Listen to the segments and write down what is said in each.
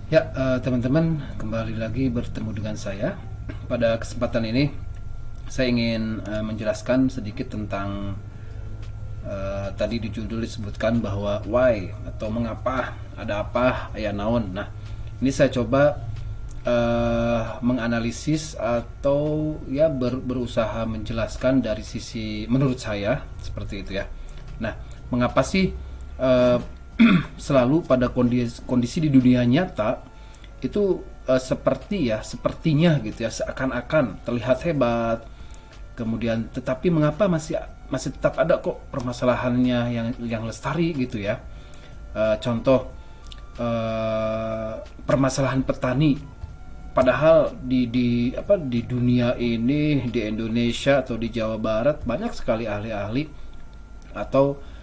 Ya, teman-teman, kembali lagi bertemu dengan saya. Pada kesempatan ini, saya ingin menjelaskan sedikit tentang tadi di judul disebutkan bahwa why atau mengapa, ada apa, ya naon. Nah, ini saya coba menganalisis atau ya berusaha menjelaskan dari sisi menurut saya seperti itu ya. Nah, mengapa sih eh, selalu pada kondisi di dunia nyata itu sepertinya gitu ya, seakan-akan terlihat hebat, kemudian tetapi mengapa masih masih tetap ada kok permasalahannya yang lestari gitu ya. Contoh, permasalahan petani, padahal di dunia ini, di Indonesia atau di Jawa Barat banyak sekali ahli-ahli atau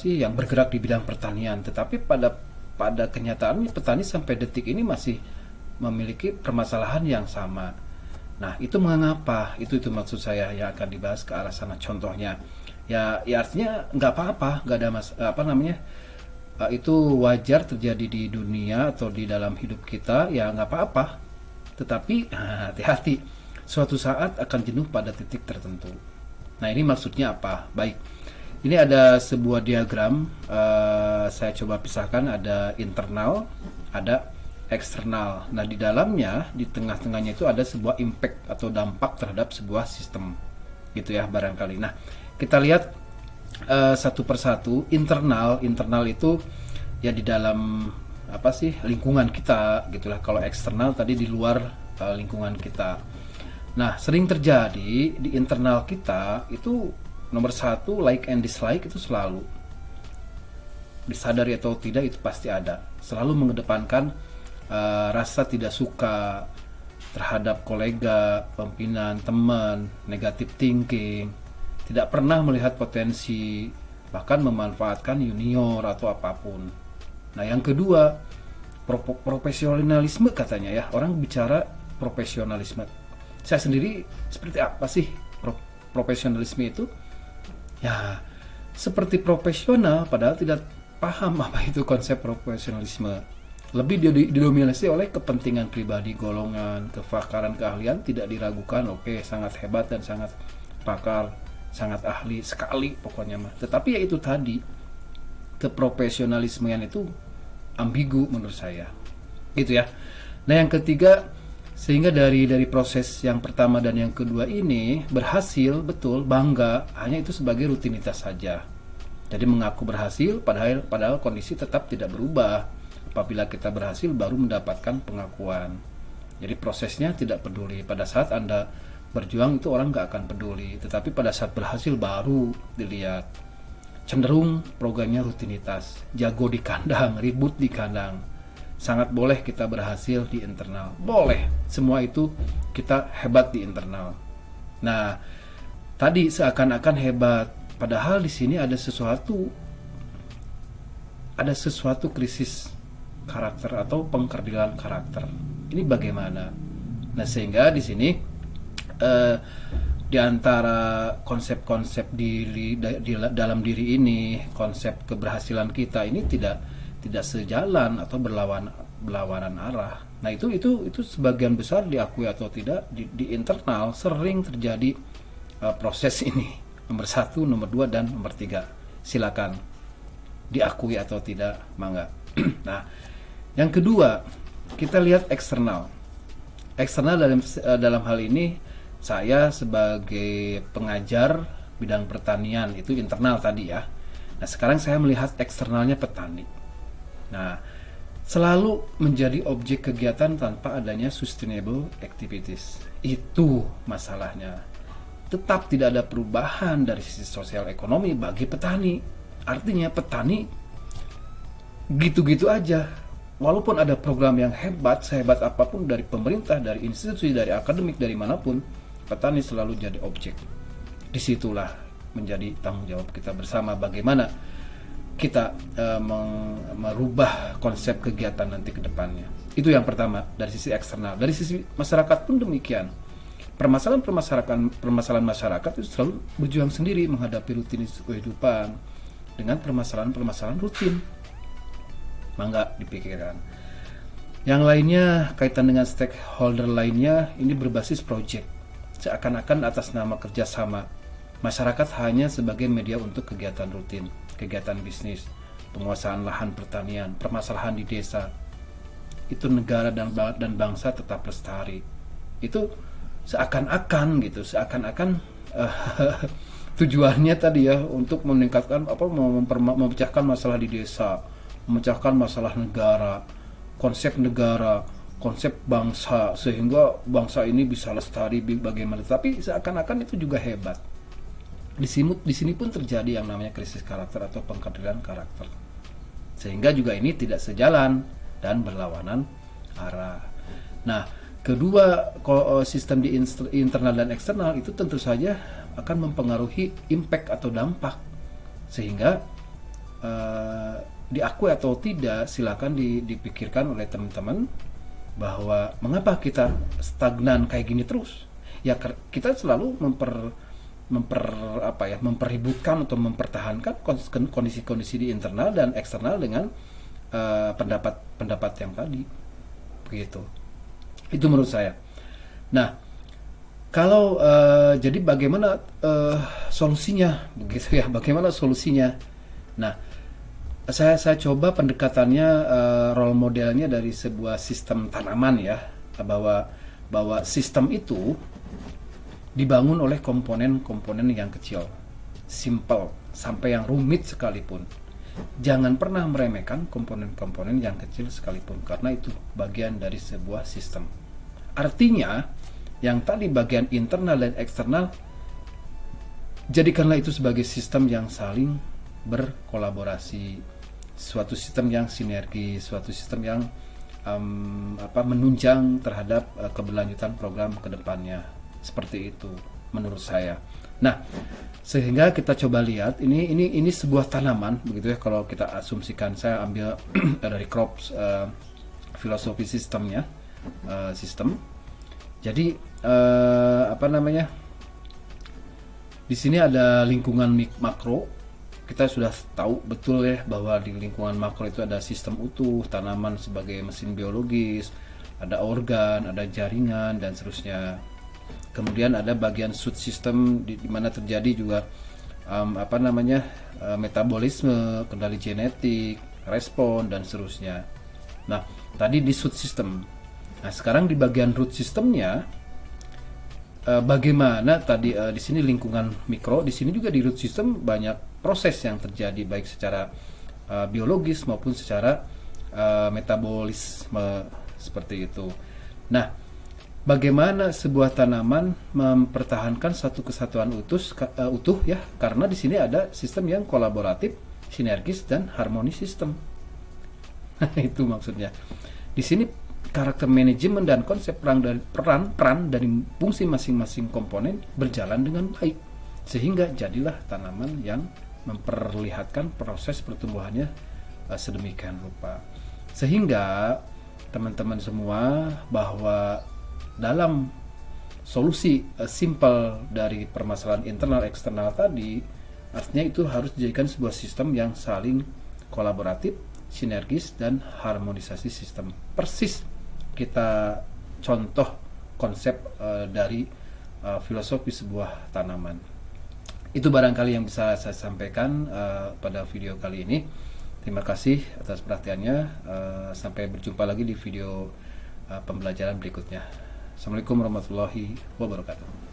yang bergerak di bidang pertanian, tetapi pada pada kenyataannya petani sampai detik ini masih memiliki permasalahan yang sama. Nah, itu mengapa? Itu maksud saya yang akan dibahas ke arah sana. Contohnya, ya artinya nggak apa-apa, nggak ada itu wajar terjadi di dunia atau di dalam hidup kita, ya nggak apa-apa. Tetapi hati-hati, suatu saat akan jenuh pada titik tertentu. Nah, ini maksudnya apa? Baik, ini ada sebuah diagram, saya coba pisahkan, ada internal, ada eksternal. Nah, di dalamnya, di tengah-tengahnya itu ada sebuah impact atau dampak terhadap sebuah sistem, gitu ya barangkali. Nah, kita lihat satu persatu. Internal itu ya di dalam lingkungan kita, gitulah. Kalau eksternal tadi di luar lingkungan kita. Nah, sering terjadi di internal kita itu nomor satu, like and dislike itu selalu, disadari atau tidak itu pasti ada. Selalu mengedepankan rasa tidak suka terhadap kolega, pimpinan, teman, negative thinking, tidak pernah melihat potensi, bahkan memanfaatkan junior atau apapun. Nah, yang kedua, profesionalisme katanya ya. Orang bicara profesionalisme. Saya sendiri seperti apa sih profesionalisme itu? Ya, seperti profesional padahal tidak paham apa itu konsep profesionalisme. Lebih didominasi oleh kepentingan pribadi, golongan, kefakaran, keahlian tidak diragukan. Oke, sangat hebat dan sangat pakar, sangat ahli sekali pokoknya mah. Tetapi ya itu tadi, keprofesionalismean itu ambigu menurut saya. Gitu ya. Nah, yang ketiga, sehingga dari proses yang pertama dan yang kedua ini berhasil, betul, bangga, hanya itu sebagai rutinitas saja. Jadi mengaku berhasil padahal kondisi tetap tidak berubah. Apabila kita berhasil baru mendapatkan pengakuan. Jadi prosesnya tidak peduli. Pada saat Anda berjuang itu orang nggak akan peduli, tetapi pada saat berhasil baru dilihat. Cenderung programnya rutinitas, jago di kandang, ribut di kandang. Sangat boleh kita berhasil di internal, boleh, semua itu kita hebat di internal. Nah, tadi seakan-akan hebat, padahal di sini ada sesuatu krisis karakter atau pengkerdilan karakter. Ini bagaimana? Nah, sehingga di sini di antara konsep-konsep dalam diri ini, konsep keberhasilan kita ini tidak sejalan atau berlawanan arah. Nah, itu sebagian besar diakui atau tidak di internal sering terjadi proses ini. Nomor satu, nomor dua, dan nomor tiga. Silakan diakui atau tidak, mangga. Nah, yang kedua, kita lihat eksternal. Eksternal dalam hal ini saya sebagai pengajar bidang pertanian, itu internal tadi ya. Nah, sekarang saya melihat eksternalnya petani. Nah, selalu menjadi objek kegiatan tanpa adanya sustainable activities. Itu masalahnya. Tetap tidak ada perubahan dari sisi sosial ekonomi bagi petani. Artinya petani gitu-gitu aja. Walaupun ada program yang hebat, sehebat apapun dari pemerintah, dari institusi, dari akademik, dari manapun, petani selalu jadi objek. Disitulah menjadi tanggung jawab kita bersama bagaimana kita merubah konsep kegiatan nanti ke depannya. Itu yang pertama dari sisi eksternal. Dari sisi masyarakat pun demikian. Permasalahan masyarakat itu selalu berjuang sendiri menghadapi rutinitas kehidupan dengan permasalahan rutin. Mangga dipikirkan. Yang lainnya kaitan dengan stakeholder lainnya, ini berbasis project. Seakan-akan atas nama kerjasama, masyarakat hanya sebagai media untuk kegiatan rutin, kegiatan bisnis, penguasaan lahan pertanian, permasalahan di desa. Itu negara dan bangsa tetap lestari. Itu seakan-akan gitu, seakan-akan tujuannya tadi ya untuk meningkatkan memecahkan masalah di desa, memecahkan masalah negara, konsep bangsa, sehingga bangsa ini bisa lestari bagaimana. Tapi seakan-akan itu juga hebat. Di sini pun terjadi yang namanya krisis karakter atau pengkaderan karakter. Sehingga juga ini tidak sejalan dan berlawanan arah. Nah, kedua sistem di internal dan eksternal itu tentu saja akan mempengaruhi impact atau dampak, sehingga diakui atau tidak silakan dipikirkan oleh teman-teman bahwa mengapa kita stagnan kayak gini terus. Ya kita selalu memperributkan atau mempertahankan kondisi-kondisi di internal dan eksternal dengan pendapat yang tadi begitu. Itu menurut saya. Nah, kalau jadi bagaimana solusinya begitu ya? Bagaimana solusinya? Nah, saya coba pendekatannya, role modelnya dari sebuah sistem tanaman ya, bahwa sistem itu dibangun oleh komponen-komponen yang kecil, simple sampai yang rumit sekalipun. Jangan pernah meremehkan komponen-komponen yang kecil sekalipun, karena itu bagian dari sebuah sistem. Artinya, yang tadi bagian internal dan eksternal, jadikanlah itu sebagai sistem yang saling berkolaborasi, suatu sistem yang sinergi, suatu sistem yang menunjang terhadap keberlanjutan program ke depannya. Seperti itu menurut saya. Nah, sehingga kita coba lihat ini sebuah tanaman begitu ya, kalau kita asumsikan. Saya ambil dari Crops filosofi sistemnya, sistem. Jadi di sini ada lingkungan makro. Kita sudah tahu betul ya bahwa di lingkungan makro itu ada sistem utuh, tanaman sebagai mesin biologis, ada organ, ada jaringan dan seterusnya. Kemudian ada bagian subsistem di mana terjadi juga metabolisme, kendali genetik, respon dan seterusnya. Nah, tadi di subsistem. Nah, sekarang di bagian root sistemnya, bagaimana tadi di sini lingkungan mikro, di sini juga di root system banyak proses yang terjadi baik secara biologis maupun secara metabolisme seperti itu. Nah, bagaimana sebuah tanaman mempertahankan satu kesatuan utuh ya, karena di sini ada sistem yang kolaboratif, sinergis dan harmonis sistem. Itu maksudnya. Di sini karakter manajemen dan konsep peran dari fungsi masing-masing komponen berjalan dengan baik, sehingga jadilah tanaman yang memperlihatkan proses pertumbuhannya sedemikian rupa. Sehingga teman-teman semua, bahwa dalam solusi simple dari permasalahan internal eksternal tadi, artinya itu harus dijadikan sebuah sistem yang saling kolaboratif, sinergis dan harmonisasi sistem. Persis kita contoh konsep dari filosofi sebuah tanaman. Itu barangkali yang bisa saya sampaikan pada video kali ini. Terima kasih atas perhatiannya. Sampai berjumpa lagi di video pembelajaran berikutnya. Assalamualaikum warahmatullahi wabarakatuh.